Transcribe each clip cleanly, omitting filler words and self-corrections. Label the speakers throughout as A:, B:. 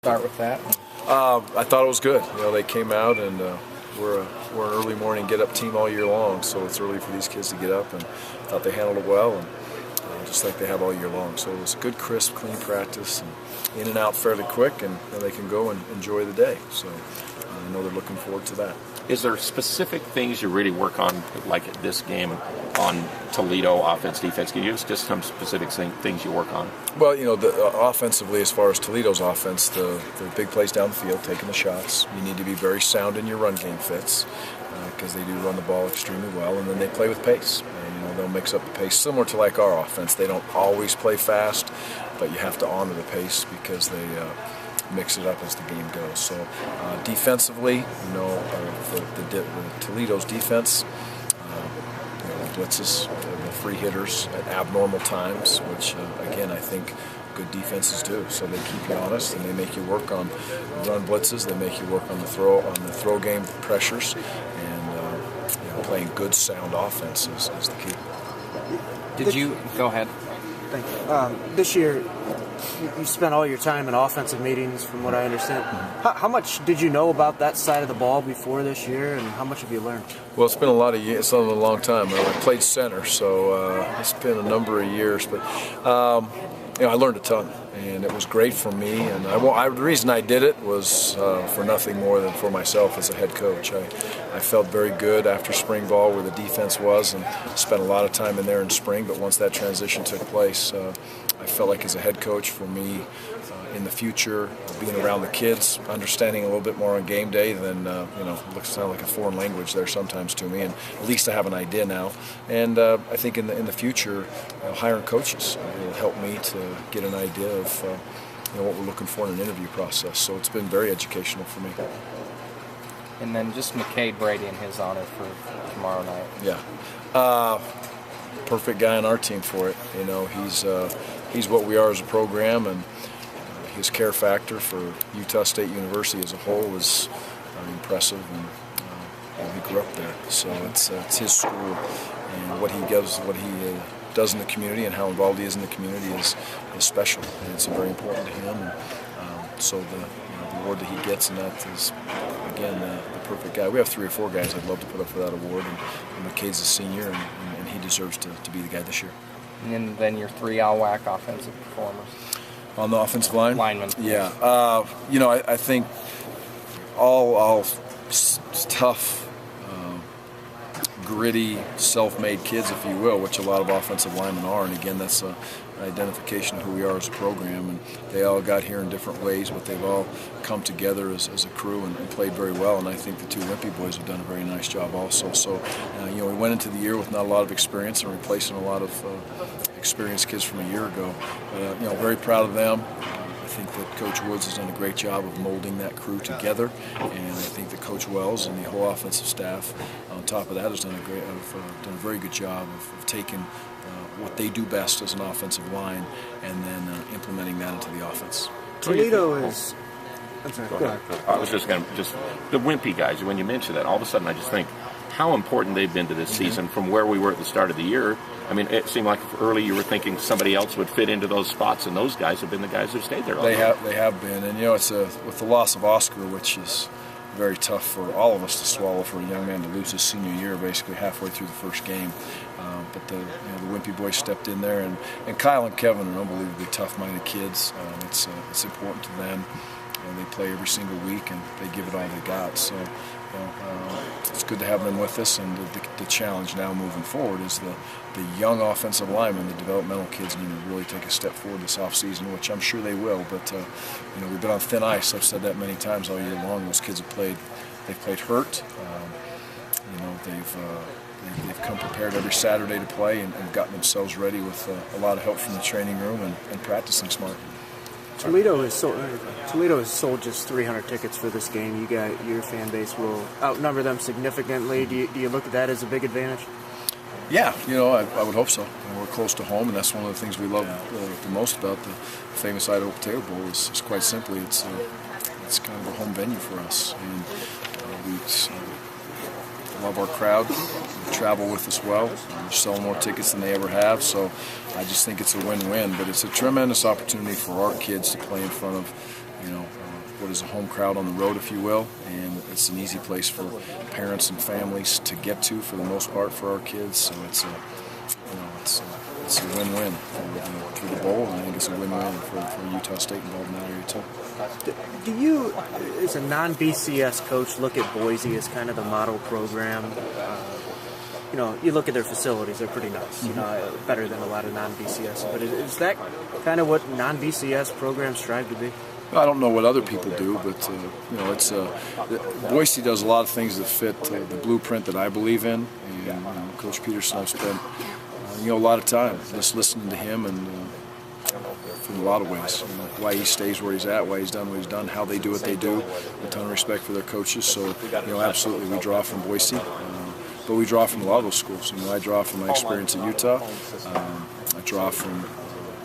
A: start with that.
B: I thought it was good. They came out and we're an early morning get-up team all year long, so it's early for these kids to get up, and I thought they handled it well, and just like they have all year long. So it was a good, crisp, clean practice, and in and out fairly quick, and they can go and enjoy the day. So I know they're looking forward to that.
C: Is there specific things you really work on, like at this game, on Toledo offense, defense? Can you just some specific things you work on?
B: Well, offensively, as far as Toledo's offense, the big plays down the field, taking the shots. You need to be very sound in your run game fits because they do run the ball extremely well, and then they play with pace. They'll mix up the pace, similar to like our offense. They don't always play fast, but you have to honor the pace because they mix it up as the game goes. So defensively, the Toledo's defense, blitzes, the free hitters at abnormal times, which again I think good defenses do. So they keep you honest and they make you work on run blitzes. They make you work on the throw game pressures, and playing good sound offense is the key.
A: Did you go ahead?
D: Thank you. This year, you spent all your time in offensive meetings, from what I understand. How much did you know about that side of the ball before this year, and how much have you learned?
B: Well, it's been a lot of years. It's been a long time. I played center, so it's been a number of years. But I learned a ton, and it was great for me. And the reason I did it was for nothing more than for myself as a head coach. I felt very good after spring ball where the defense was, and spent a lot of time in there in spring. But once that transition took place, I felt like as a head coach for me in the future, being around the kids, understanding a little bit more on game day than, it looks like a foreign language there sometimes to me, and at least I have an idea now. And I think in the future, hiring coaches will help me to get an idea of what we're looking for in an interview process. So it's been very educational for me.
A: And then just McCade Brady and his honor for tomorrow night.
B: Yeah. Perfect guy on our team for it. He's what we are as a program, and his care factor for Utah State University as a whole is impressive, and he grew up there, so it's his school, and what he does in the community and how involved he is in the community is special, and it's very important to him. And so the award that he gets in that is again the perfect guy. We have 3 or 4 guys I'd love to put up for that award, and McCade's a senior, and he deserves to be the guy this year.
A: And then your 3 ALWAC offensive performers.
B: On the offensive line?
A: Linemen.
B: Yeah. I think all tough, gritty, self-made kids, if you will, which a lot of offensive linemen are. And again, that's an identification of who we are as a program. And they all got here in different ways, but they've all come together as a crew and played very well. And I think the 2 Wimpy boys have done a very nice job also. So, we went into the year with not a lot of experience and replacing a lot of experienced kids from a year ago. Very proud of them. I think that Coach Woods has done a great job of molding that crew together, and I think that Coach Wells and the whole offensive staff, on top of that, has done a very good job of taking what they do best as an offensive line and then implementing that into the offense.
D: Toledo is. I'm sorry. Go ahead.
C: I was just the Wimpy guys. When you mention that, all of a sudden I just think how important they've been to this season from where we were at the start of the year. I mean, it seemed like early you were thinking somebody else would fit into those spots, and those guys have been the guys who've stayed there all
B: They have been, and it's with the loss of Oscar, which is very tough for all of us to swallow for a young man to lose his senior year, basically halfway through the first game. But the Wimpy boys stepped in there, and Kyle and Kevin are unbelievably tough-minded kids. It's important to them. They play every single week, and they give it all they got. So it's good to have them with us, and the challenge now moving forward is the young offensive linemen, the developmental kids, need to really take a step forward this offseason, which I'm sure they will. But we've been on thin ice. I've said that many times all year long. Those kids have played hurt. They've come prepared every Saturday to play and gotten themselves ready with a lot of help from the training room and practicing smart.
D: Toledo has sold just 300 tickets for this game. Your fan base will outnumber them significantly. Do you look at that as a big advantage?
B: Yeah, I would hope so. We're close to home, and that's one of the things we love the most about the famous Idaho Potato Bowl. Is quite simply it's kind of a home venue for us, and we love our crowd. They travel with us well. They're selling more tickets than they ever have, so I just think it's a win-win. But it's a tremendous opportunity for our kids to play in front of what is a home crowd on the road, if you will, and it's an easy place for parents and families to get to for the most part for our kids. So it's a, it's a win-win for the bowl, and I think it's a win-win for Utah State involved in that area too.
D: Do you, as a non-BCS coach, look at Boise as kind of the model program? You look at their facilities; they're pretty nice. Better than a lot of non-BCS. But is that kind of what non-BCS programs strive to be?
B: I don't know what other people do, but it's Boise does a lot of things that fit the blueprint that I believe in. And Coach Peterson, I've spent a lot of time just listening to him, and in a lot of ways, why he stays where he's at, why he's done what he's done, how they do what they do. A ton of respect for their coaches. So absolutely, we draw from Boise, but we draw from a lot of those schools. I draw from my experience at Utah. I draw from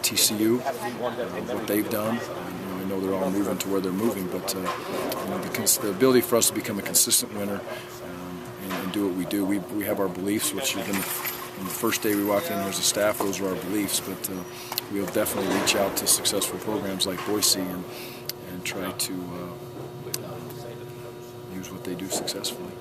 B: TCU, what they've done. I know they're all moving to where they're moving, but the ability for us to become a consistent winner and do what we do. We have our beliefs, which even on the first day we walked in here as a staff, those are our beliefs, but we'll definitely reach out to successful programs like Boise and try to use what they do successfully.